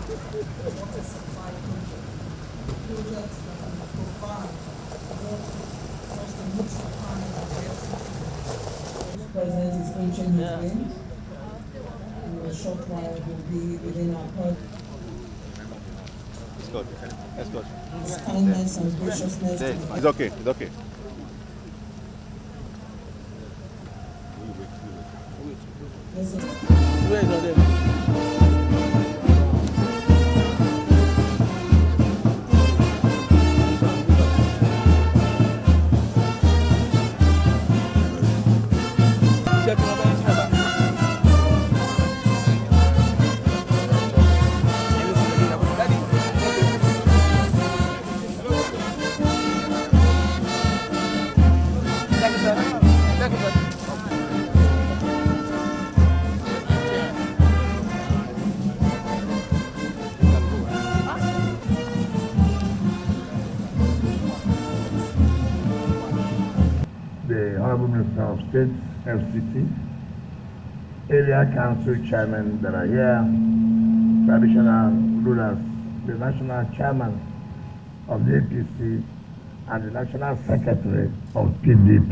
water supply project that will provide water across the most requirements of the FCT. The president is entering his name. In a short while, will be within our purview. It's good. That's good. His kindness and graciousness. It's okay. It's okay. Where are they? The Honorable Minister of State, FCT, area council chairmen that are here, traditional rulers, the national chairman of the APC, and the national secretary of PDP.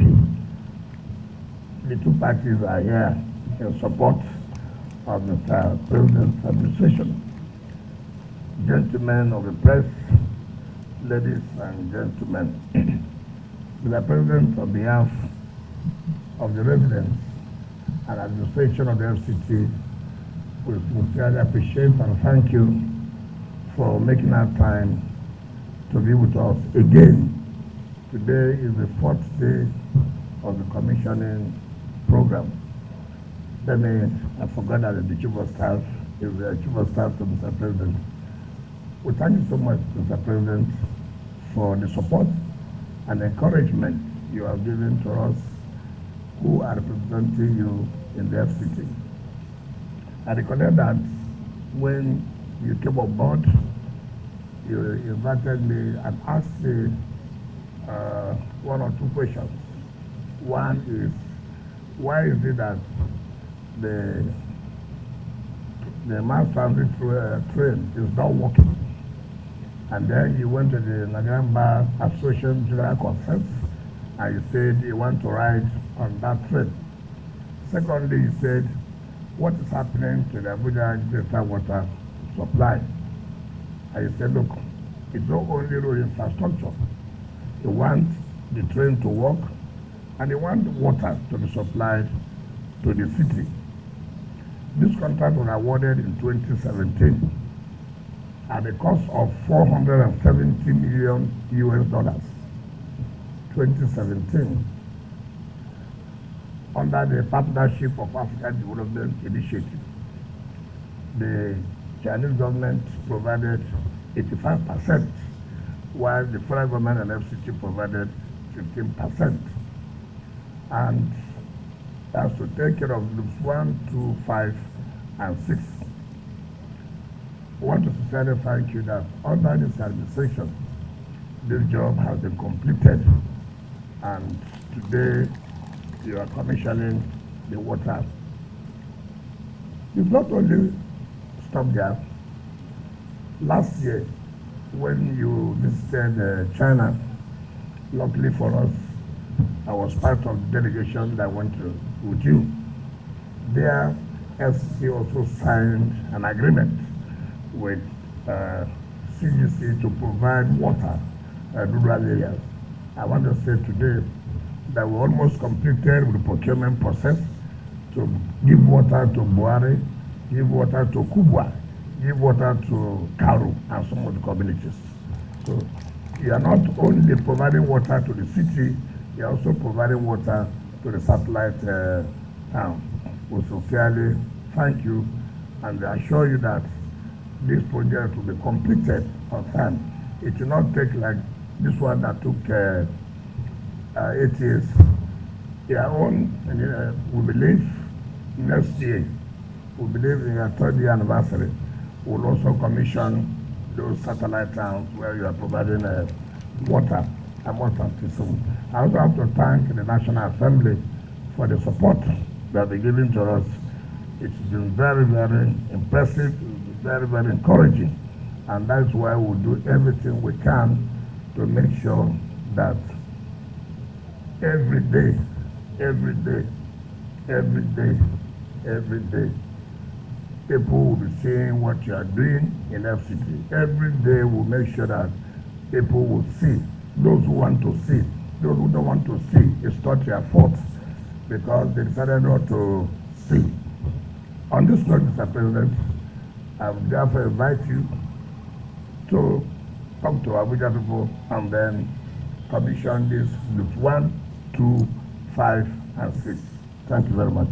The two parties are here in support of the President's administration. Gentlemen of the press, ladies and gentlemen, Mr. President, on behalf of the residents and administration of the FCT, we sincerely appreciate and thank you for making our time to be with us again. Today is the 4th day of the commissioning program. I forgot that the Chief of Staff is the Chief of Staff to Mr. President. We thank you so much, Mr. President, for the support and encouragement you have given to us who are representing you in the FCT. I recollect that when you came on board, you invited me and asked me one or two questions. One is, why is it that the mass transit train is not working? And then you went to the Nigerian Bar Association General Conference and you said you want to ride on that train. Secondly, you said, what is happening to the Abuja greater water supply? And you said, look, it's not only road infrastructure. You want the train to work and you want water to be supplied to the city. This contract was awarded in 2017. At the cost of $470 million US, 2017, under the Partnership of African Development Initiative. The Chinese government provided 85%, while the federal government and FCT provided 15%. And that's to take care of groups 1, 2, 5, and 6. I want to sincerely thank you that under this administration, this job has been completed, and today you are commissioning the water. You've not only stopped there. Last year, when you visited China, luckily for us, I was part of the delegation that went with you. There, FCC also signed an agreement with CGC to provide water rural areas. I want to say today that we almost completed with the procurement process to give water to Buhari, give water to Kubwa, give water to Karu and some of the communities. So you are not only providing water to the city, you are also providing water to the satellite town. We sincerely thank you and I assure you that this project will be completed on time. It will not take like this one that took 8 years. Their own, we believe next year, we believe in your 3rd year anniversary, we'll also commission those satellite towns where you are providing water and water system. I also have to thank the National Assembly for the support that they're giving to us. It's been very, very impressive. very, very encouraging. And that's why we'll do everything we can to make sure that every day, every day, every day, every day, people will be seeing what you are doing in FCT. Every day we'll make sure that people will see. Those who want to see, those who don't want to see, it's not their fault because they decided not to see. On this note, Mr. President, I would therefore invite you to come to Abuja people and then commission this loops 1, 2, 5, and 6. Thank you very much.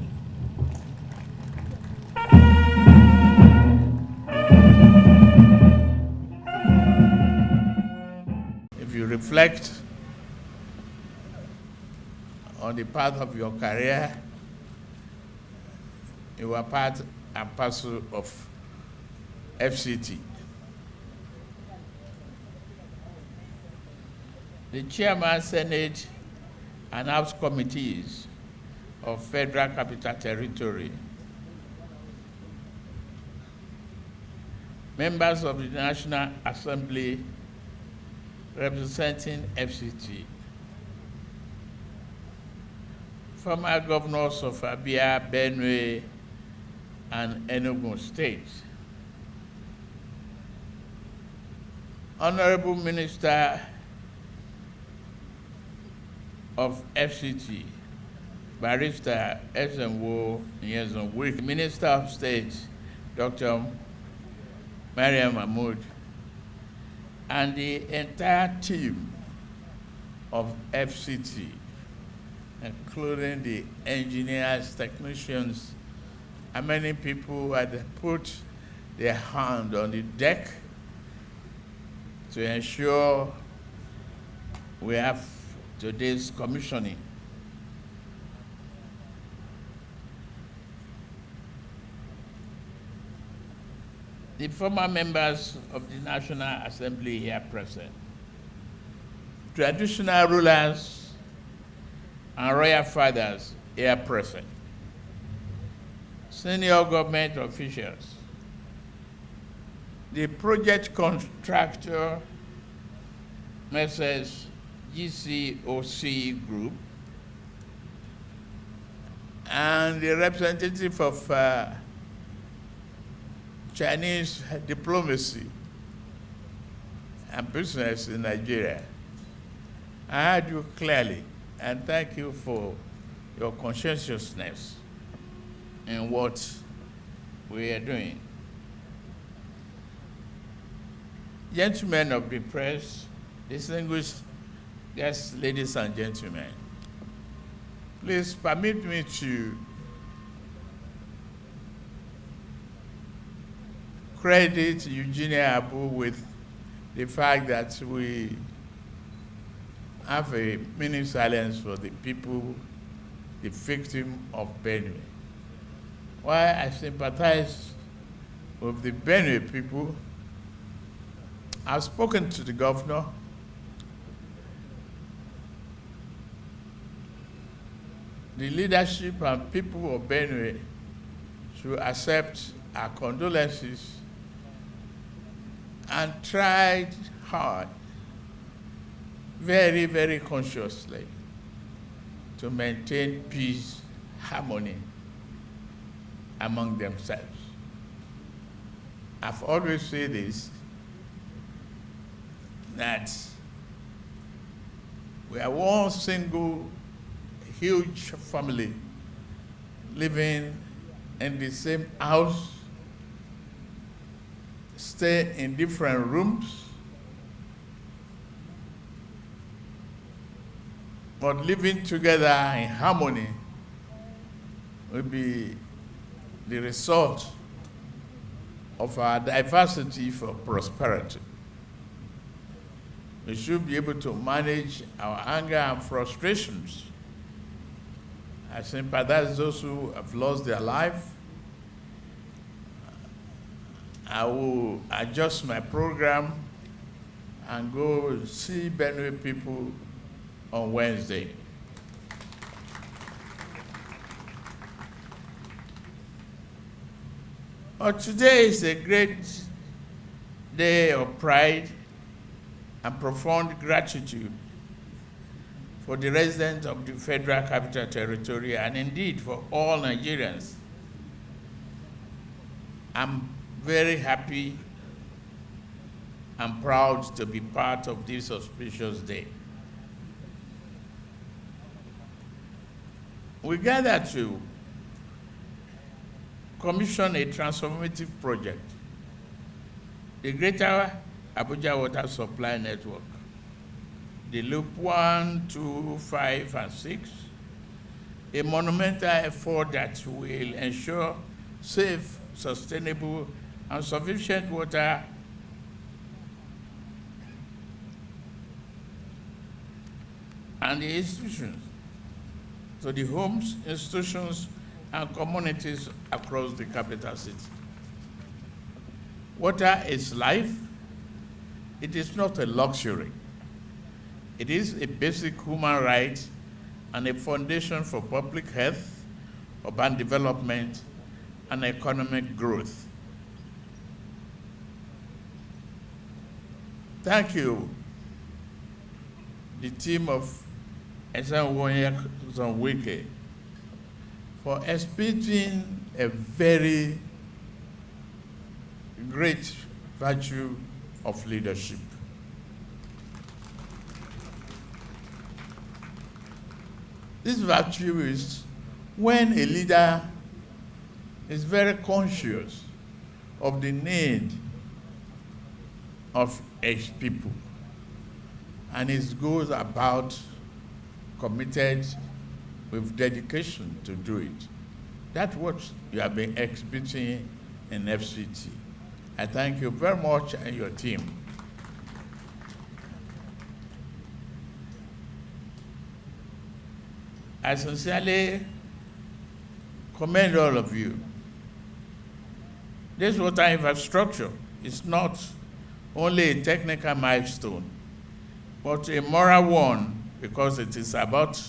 If you reflect on the path of your career, you are part and parcel of FCT. The Chairman, Senate, and House Committees of Federal Capital Territory, members of the National Assembly representing FCT, former governors of Abia, Benue, and Enugu states, Honorable Minister of FCT, Barrister Ezenwo Nyezonwik, Minister of State, Dr. Mariam Mahmoud, and the entire team of FCT, including the engineers, technicians, and many people who had put their hand on the deck to ensure we have today's commissioning. The former members of the National Assembly here present, traditional rulers and royal fathers here present, senior government officials, the project contractor, Messrs. GCOC Group, and the representative of Chinese diplomacy and business in Nigeria. I heard you clearly, and thank you for your conscientiousness in what we are doing. Gentlemen of the press, distinguished guests, ladies and gentlemen, please permit me to credit Eugenia Abu with the fact that we have a minute silence for the people, the victim of Benue. While I sympathize with the Benue people, I've spoken to the governor. The leadership and people of Benue should accept our condolences and tried hard, very, very consciously, to maintain peace, harmony among themselves. I've always said this, that we are one single huge family living in the same house, stay in different rooms, but living together in harmony will be the result of our diversity for prosperity. We should be able to manage our anger and frustrations. I sympathize those who have lost their life. I will adjust my program and go see Benue people on Wednesday. Today is a great day of pride and profound gratitude for the residents of the Federal Capital Territory and indeed for all Nigerians. I'm very happy and proud to be part of this auspicious day. We gather to commission a transformative project, the Greater Abuja Water Supply Network, the Loop 1, 2, 5, and 6, a monumental effort that will ensure safe, sustainable, and sufficient water and the institutions, to the homes, institutions, and communities across the capital city. Water is life. It is not a luxury. It is a basic human right and a foundation for public health, urban development, and economic growth. Thank you, the team of Pro-Wike, for exhibiting a very great virtue of leadership. This virtue is when a leader is very conscious of the need of his people and it goes about committed with dedication to do it. That's what you have been exhibiting in FCT. I thank you very much and your team. I sincerely commend all of you. This water infrastructure is not only a technical milestone, but a moral one, because it is about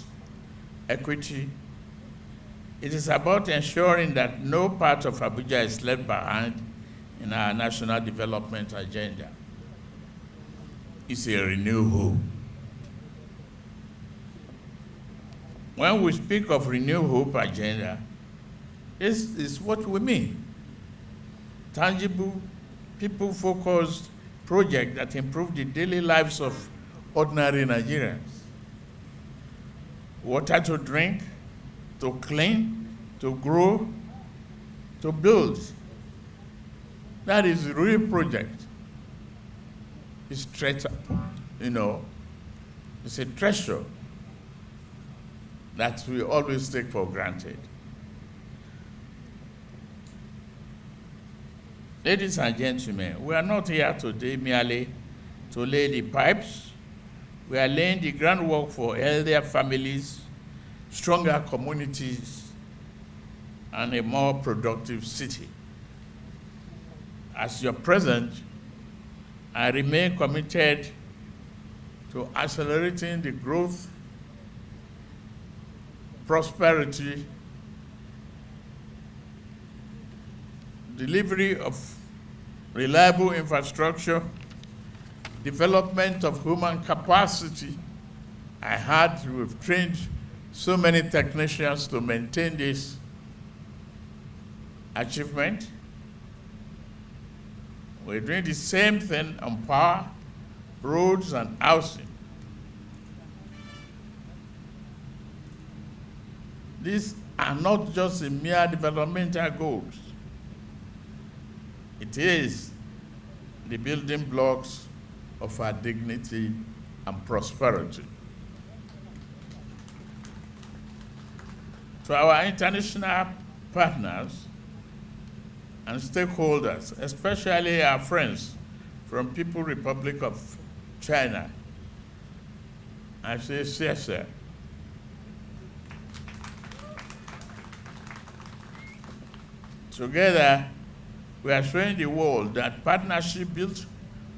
equity. It is about ensuring that no part of Abuja is left behind in our national development agenda. It's a renewed hope. When we speak of renewed hope agenda, this is what we mean. Tangible, people-focused projects that improve the daily lives of ordinary Nigerians. Water to drink, to clean, to grow, to build. That is a real project. It's treasure, it's a treasure that we always take for granted. Ladies and gentlemen, we are not here today merely to lay the pipes. We are laying the groundwork for healthier families, stronger communities, and a more productive city. As your president, I remain committed to accelerating the growth, prosperity, delivery of reliable infrastructure, development of human capacity. I heard we've trained so many technicians to maintain this achievement. We're doing the same thing on power, roads, and housing. These are not just the mere developmental goals. It is the building blocks of our dignity and prosperity. To our international partners and stakeholders, especially our friends from People's Republic of China, I say, yes, Together, we are showing the world that partnership built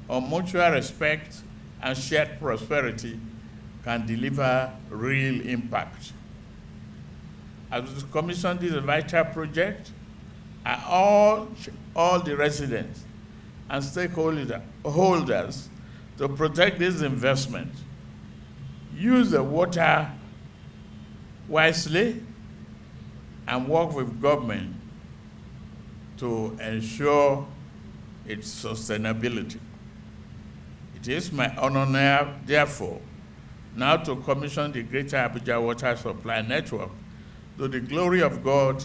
on mutual respect and shared prosperity can deliver real impact. As we commissioned this vital project, I urge all the residents and stakeholders to protect this investment. Use the water wisely and work with government to ensure its sustainability. It is my honor now, therefore, now to commission the Greater Abuja Water Supply Network to the glory of God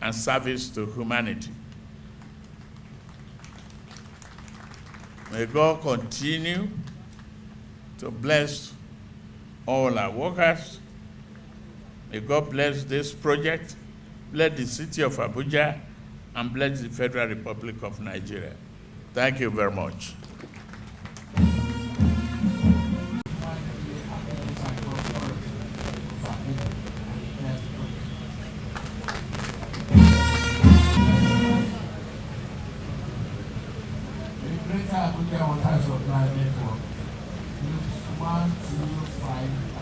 and service to humanity. May God continue to bless all our workers. May God bless this project, bless the city of Abuja, and bless the Federal Republic of Nigeria. Thank you very much. Greater Abuja Water Supply Network, 1, 2, 5,